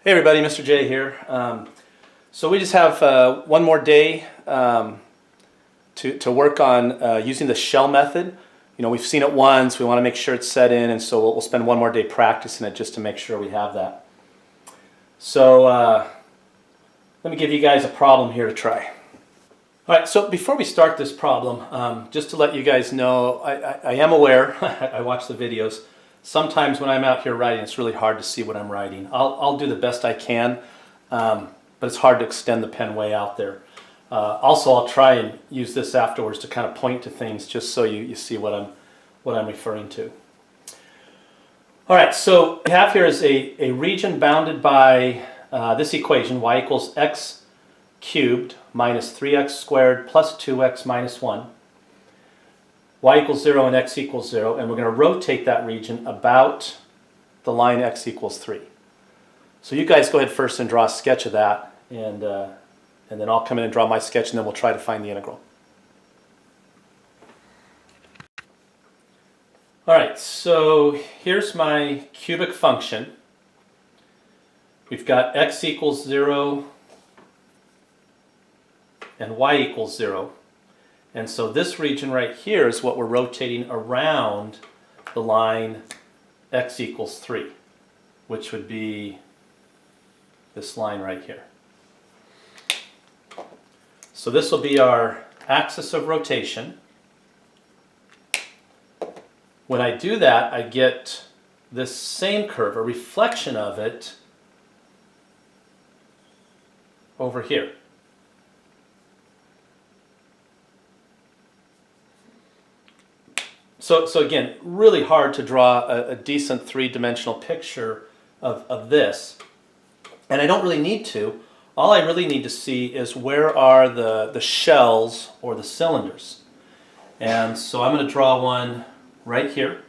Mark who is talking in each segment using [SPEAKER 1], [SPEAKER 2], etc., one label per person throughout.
[SPEAKER 1] Hey everybody, Mr. J here. So we just have one more day to work on using the shell method. You know, we've seen it once, we want to make sure it's set in, and so we'll spend one more day practicing it just to make sure we have that. So let me give you guys a problem here to try. Alright, so before we start this problem, just to let you guys know, I am aware, I watch the videos, sometimes when I'm out here writing it's really hard to see what I'm writing. I'll do the best I can, but it's hard to extend the pen way out there. Also, I'll try and use this afterwards to kind of point to things just so you see what I'm referring to. Alright, so what we have here is a region bounded by this equation, y equals x cubed minus 3x squared plus 2x minus 1. Y equals 0 and x equals 0, and we're going to rotate that region about the line x equals 3. So you guys go ahead first and draw a sketch of that, and then I'll come in and draw my sketch, and then we'll try to find the integral. Alright, so here's my cubic function. We've got x equals 0 and y equals 0. And so this region right here is what we're rotating around the line x equals 3, which would be this line right here. So this will be our axis of rotation. When I do that, I get this same curve, a reflection of it, over here. So again, really hard to draw a decent three-dimensional picture of this. And I don't really need to. All I really need to see is where are the shells or the cylinders. And so I'm going to draw one right here.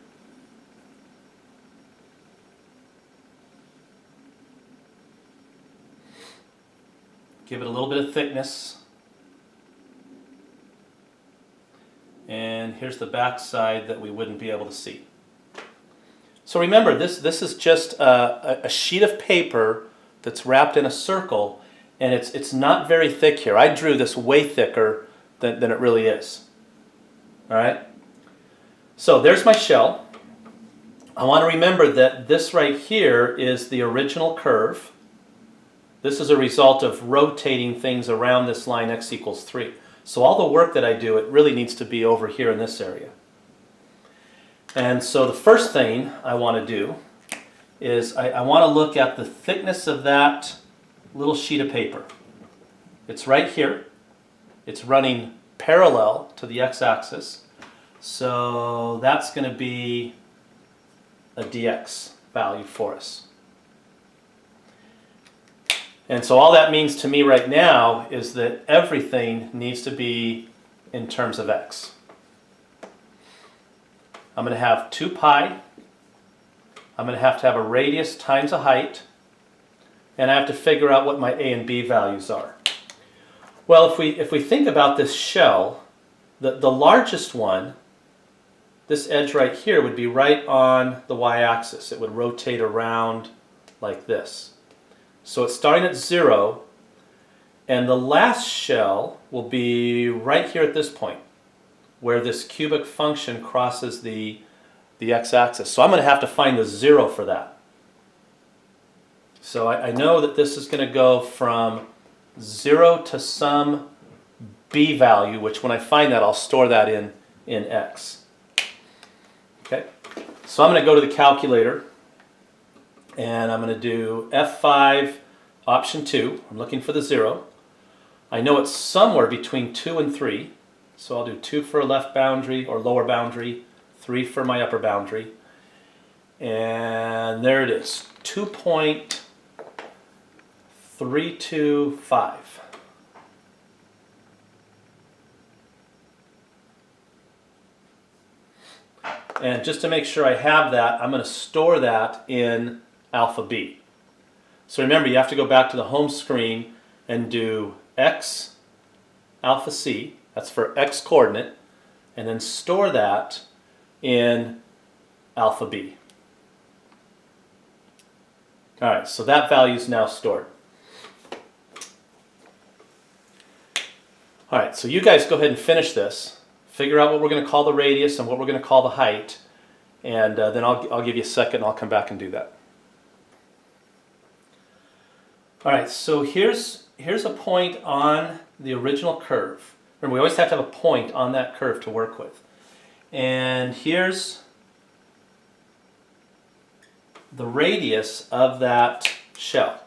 [SPEAKER 1] Give it a little bit of thickness. And here's the back side that we wouldn't be able to see. So remember, this is just a sheet of paper that's wrapped in a circle, and it's not very thick here. I drew this way thicker than it really is. Alright? So there's my shell. I want to remember that this right here is the original curve. This is a result of rotating things around this line x equals 3. So all the work that I do, it really needs to be over here in this area. And so the first thing I want to do is I want to look at the thickness of that little sheet of paper. It's right here. It's running parallel to the x-axis. So that's going to be a dx value for us. And so all that means to me right now is that everything needs to be in terms of x. I'm going to have 2 pi. I'm going to have a radius times a height. And I have to figure out what my a and b values are. Well, if we think about this shell, the largest one, this edge right here, would be right on the y-axis. It would rotate around like this. So it's starting at 0, and the last shell will be right here at this point, where this cubic function crosses the x-axis. So I'm going to have to find the 0 for that. So I know that this is going to go from 0 to some b value, which when I find that, I'll store that in x. Okay, so I'm going to go to the calculator. And I'm going to do F5, option 2. I'm looking for the 0. I know it's somewhere between 2 and 3. So I'll do 2 for a left boundary or lower boundary, 3 for my upper boundary. And there it is, 2.325. And just to make sure I have that, I'm going to store that in alpha b. So remember, you have to go back to the home screen and do x alpha c, that's for x coordinate, and then store that in alpha b. All right, so that value is now stored. All right, so you guys go ahead and finish this. Figure out what we're going to call the radius and what we're going to call the height. And then I'll give you a second and I'll come back and do that. All right, so here's a point on the original curve. Remember, we always have to have a point on that curve to work with. And here's the radius of that shell.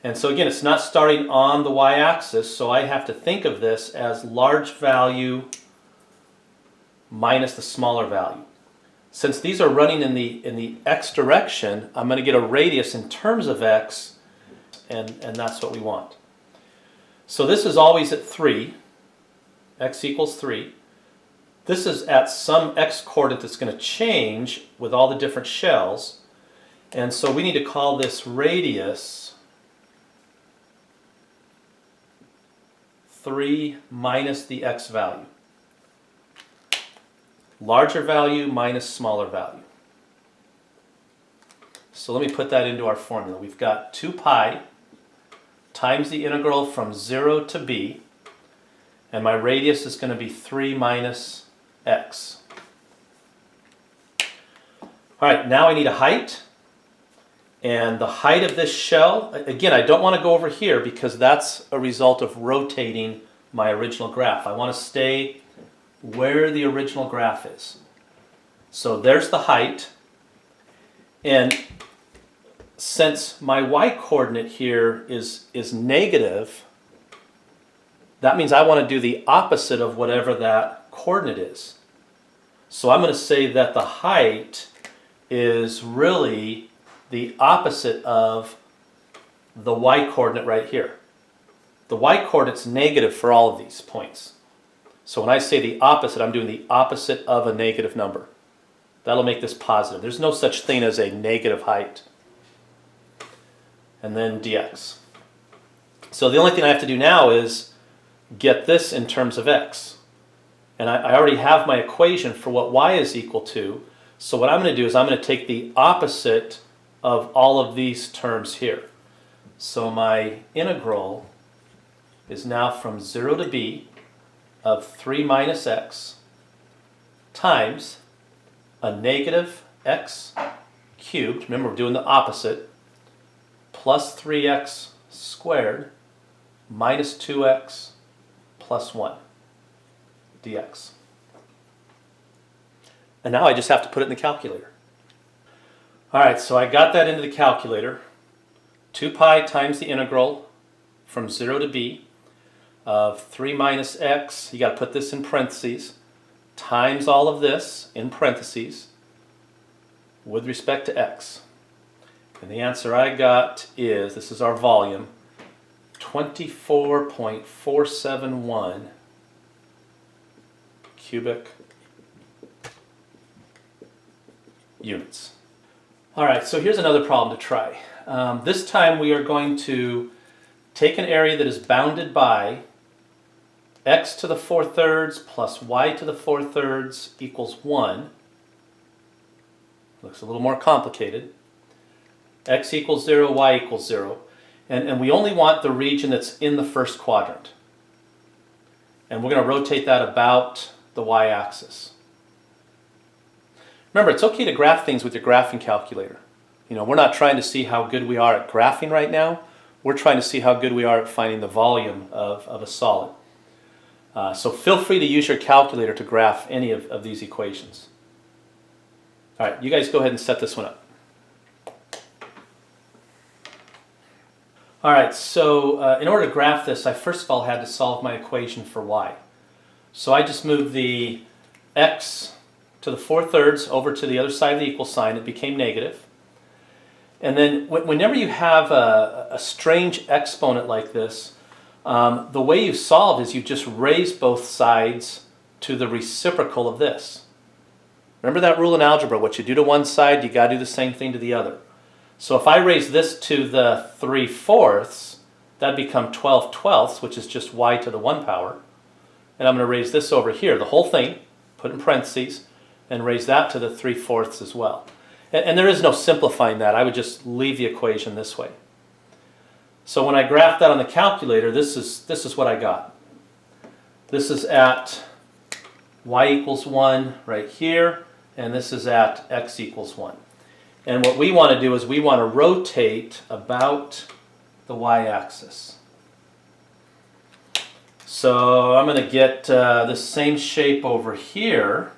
[SPEAKER 1] And so again, it's not starting on the y-axis, so I have to think of this as large value minus the smaller value. Since these are running in the x direction, I'm going to get a radius in terms of x, and that's what we want. So this is always at 3, x equals 3. This is at some x coordinate that's going to change with all the different shells. And so we need to call this radius 3 minus the x value. Larger value minus smaller value. So let me put that into our formula. We've got 2 pi times the integral from 0 to b, and my radius is going to be 3 minus x. All right, now I need a height, and the height of this shell, again, I don't want to go over here because that's a result of rotating my original graph. I want to stay where the original graph is. So there's the height, and since my y-coordinate here is negative, that means I want to do the opposite of whatever that coordinate is. So I'm going to say that the height is really the opposite of the y-coordinate right here. The y-coordinate's negative for all of these points. So when I say the opposite, I'm doing the opposite of a negative number. That'll make this positive. There's no such thing as a negative height. And then dx. So the only thing I have to do now is get this in terms of x. And I already have my equation for what y is equal to. So what I'm going to do is I'm going to take the opposite of all of these terms here. So my integral is now from 0 to b of 3 minus x times a negative x cubed, remember we're doing the opposite, plus 3x squared minus 2x plus 1 dx. And now I just have to put it in the calculator. All right, so I got that into the calculator. 2 pi times the integral from 0 to b of 3 minus x, you got to put this in parentheses, times all of this in parentheses with respect to x. And the answer I got is, this is our volume, 24.471 cubic units. All right, so here's another problem to try. This time we are going to take an area that is bounded by x to the 4/3 plus y to the 4/3 equals 1. Looks a little more complicated. X equals 0, y equals 0. And we only want the region that's in the first quadrant. And we're going to rotate that about the y-axis. Remember, it's okay to graph things with your graphing calculator. You know, we're not trying to see how good we are at graphing right now. We're trying to see how good we are at finding the volume of a solid. So feel free to use your calculator to graph any of these equations. All right, you guys go ahead and set this one up. All right, so in order to graph this, I first of all had to solve my equation for y. So I just moved the x to the 4/3 over to the other side of the equal sign. It became negative. And then whenever you have a strange exponent like this, the way you solve is you just raise both sides to the reciprocal of this. Remember that rule in algebra, what you do to one side, you got to do the same thing to the other. So if I raise this to the 3/4, that'd become 12/12, which is just y to the 1 power. And I'm going to raise this over here, the whole thing, put in parentheses, and raise that to the 3/4 as well. And there is no simplifying that. I would just leave the equation this way. So when I graph that on the calculator, this is what I got. This is at y equals 1 right here, and this is at x equals 1. And what we want to do is we want to rotate about the y-axis. So I'm going to get the same shape over here.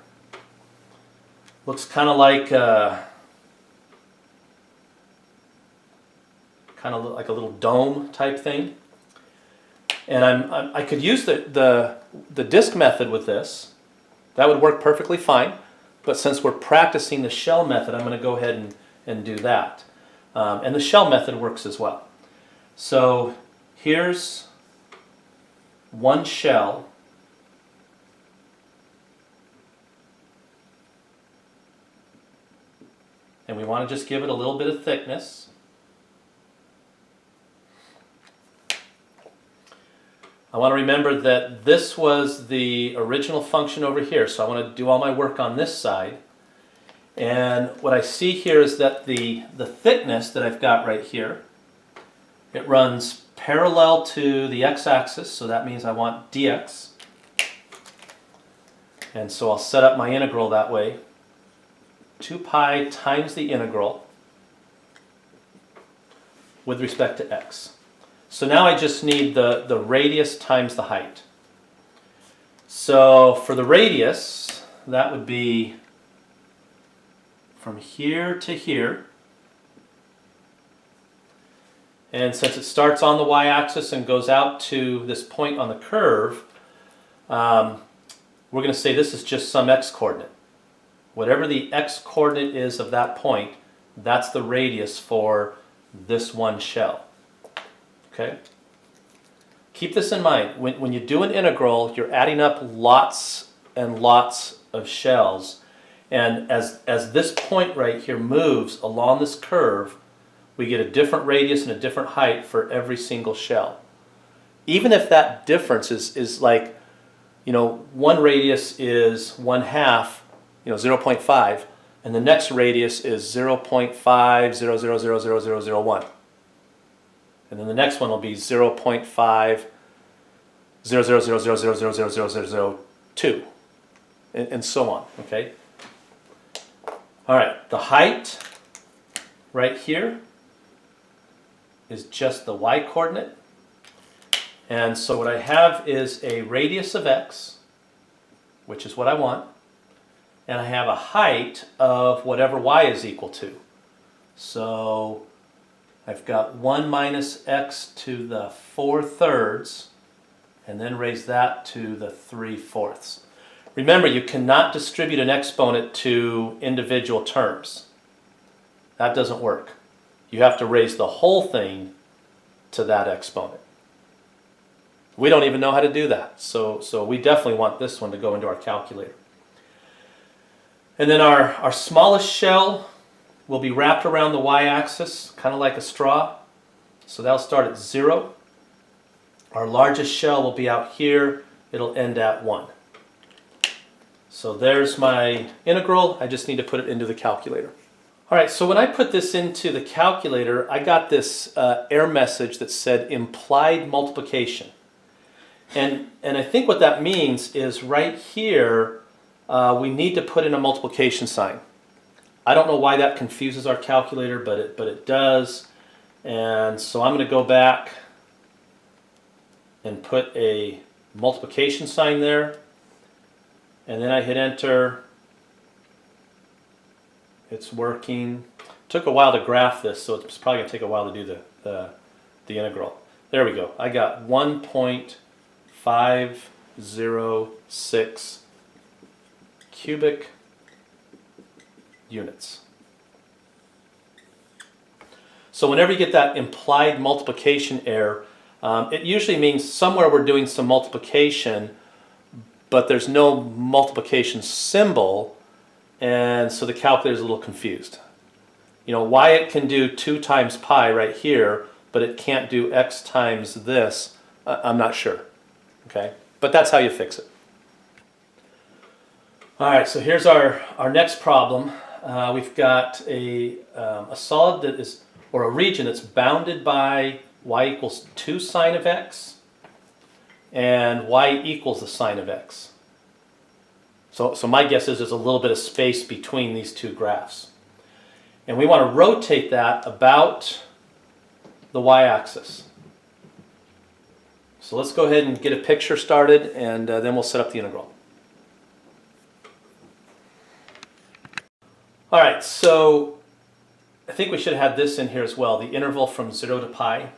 [SPEAKER 1] Looks kind of like a little dome type thing. And I could use the disk method with this. That would work perfectly fine. But since we're practicing the shell method, I'm going to go ahead and do that. And the shell method works as well. So here's one shell. And we want to just give it a little bit of thickness. I want to remember that this was the original function over here, so I want to do all my work on this side. And what I see here is that the thickness that I've got right here, it runs parallel to the x-axis, so that means I want dx. And so I'll set up my integral that way. 2 pi times the integral with respect to x. So now I just need the radius times the height. So for the radius, that would be from here to here. And since it starts on the y-axis and goes out to this point on the curve, we're going to say this is just some x-coordinate. Whatever the x-coordinate is of that point, that's the radius for this one shell. Okay? Keep this in mind. When you do an integral, you're adding up lots and lots of shells. And as this point right here moves along this curve, we get a different radius and a different height for every single shell. Even if that difference is like, one radius is 1/2, 0.5, and the next radius is 0.5000001. And then the next one will be 0.500000002, and so on, okay? All right, the height right here is just the y-coordinate. And so what I have is a radius of x, which is what I want, and I have a height of whatever y is equal to. So I've got 1 minus x to the 4/3, and then raise that to the 3/4. Remember, you cannot distribute an exponent to individual terms. That doesn't work. You have to raise the whole thing to that exponent. We don't even know how to do that, so we definitely want this one to go into our calculator. And then our smallest shell will be wrapped around the y-axis, kind of like a straw. So that'll start at 0. Our largest shell will be out here. It'll end at 1. So there's my integral. I just need to put it into the calculator. All right, so when I put this into the calculator, I got this error message that said implied multiplication. And I think what that means is right here, we need to put in a multiplication sign. I don't know why that confuses our calculator, but it does. And so I'm going to go back and put a multiplication sign there. And then I hit enter. It's working. It took a while to graph this, so it's probably going to take a while to do the integral. There we go. I got 1.506 cubic units. So whenever you get that implied multiplication error, it usually means somewhere we're doing some multiplication, but there's no multiplication symbol, and so the calculator is a little confused. Why it can do 2 times pi right here, but it can't do x times this, I'm not sure. Okay, but that's how you fix it. All right, so here's our next problem. we've got a solid that is, or a region that's bounded by y equals 2 sine of x and y equals the sine of x. So my guess is there's a little bit of space between these two graphs. And we want to rotate that about the y-axis. So let's go ahead and get a picture started, and then we'll set up the integral. All right, so I think we should have this in here as well, the interval from 0 to pi.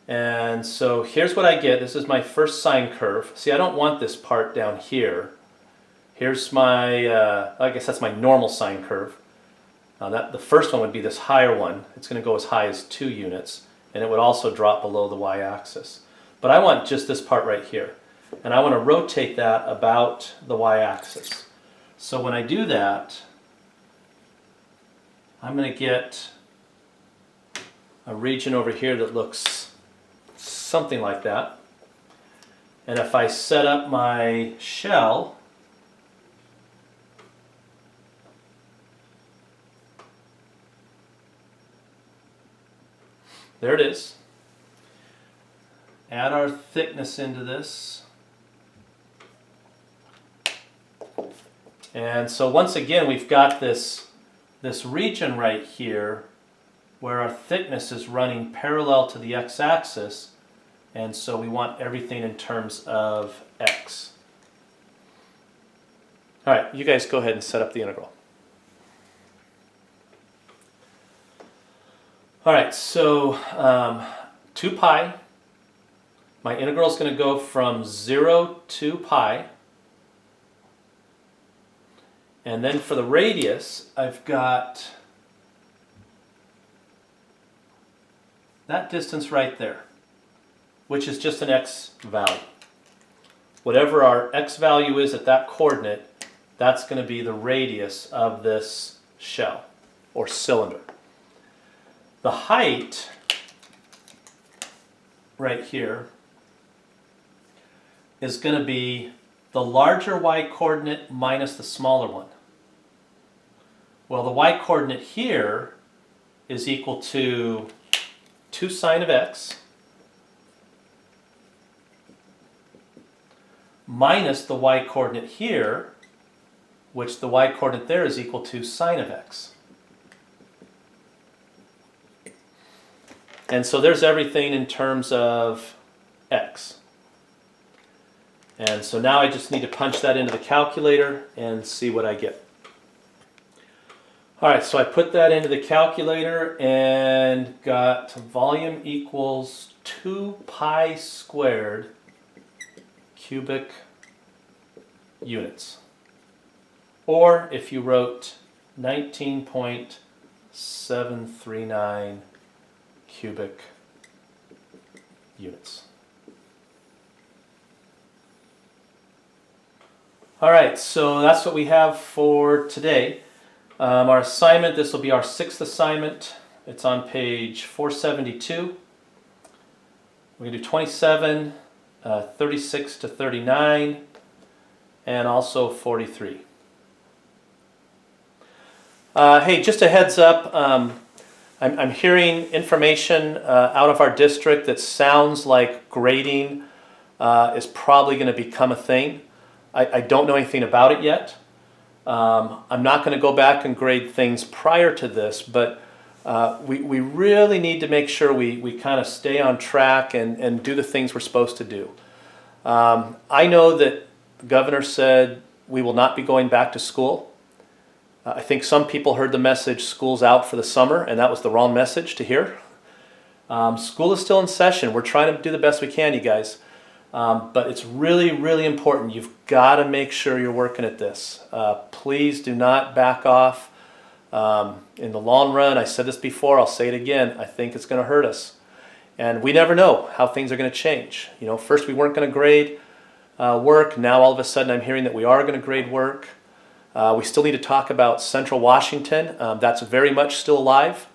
[SPEAKER 1] And so here's what I get. This is my first sine curve. See, I don't want this part down here. Here's my, I guess that's my normal sine curve. The first one would be this higher one. It's going to go as high as 2 units, and it would also drop below the y-axis. But I want just this part right here, and I want to rotate that about the y-axis. So when I do that, I'm going to get a region over here that looks something like that. And if I set up my shell, there it is. Add our thickness into this. And so once again, we've got this region right here where our thickness is running parallel to the x-axis, and so we want everything in terms of x. All right, you guys go ahead and set up the integral. All right, so 2 pi. My integral is going to go from 0 to pi. And then for the radius, I've got that distance right there, which is just an x value. Whatever our x value is at that coordinate, that's going to be the radius of this shell or cylinder. The height right here is going to be the larger y-coordinate minus the smaller one. Well, the y-coordinate here is equal to 2 sine of x minus the y-coordinate here, which the y-coordinate there is equal to sine of x. And so there's everything in terms of x. And so now I just need to punch that into the calculator and see what I get. All right, so I put that into the calculator and got volume equals 2 pi squared cubic units. Or if you wrote 19.739 cubic units. All right, so that's what we have for today. Our assignment, this will be our 6th assignment. It's on page 472. We're going to do 27, 36 to 39, and also 43. Hey, just a heads up, I'm hearing information out of our district that sounds like grading is probably going to become a thing. I don't know anything about it yet. I'm not going to go back and grade things prior to this, but we really need to make sure we kind of stay on track and do the things we're supposed to do. I know that the governor said we will not be going back to school. I think some people heard the message, school's out for the summer, and that was the wrong message to hear. School is still in session. We're trying to do the best we can, you guys. But it's really, really important. You've got to make sure you're working at this. Please do not back off. In the long run, I said this before, I'll say it again, I think it's going to hurt us. And we never know how things are going to change. You know, first we weren't going to grade work. Now all of a sudden I'm hearing that we are going to grade work. We still need to talk about Central Washington. That's very much still alive.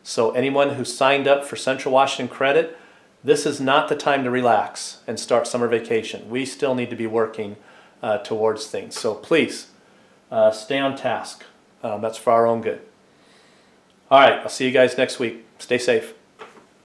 [SPEAKER 1] So anyone who signed up for Central Washington credit, this is not the time to relax and start summer vacation. We still need to be working towards things. So please stay on task. That's for our own good. All right, I'll see you guys next week. Stay safe.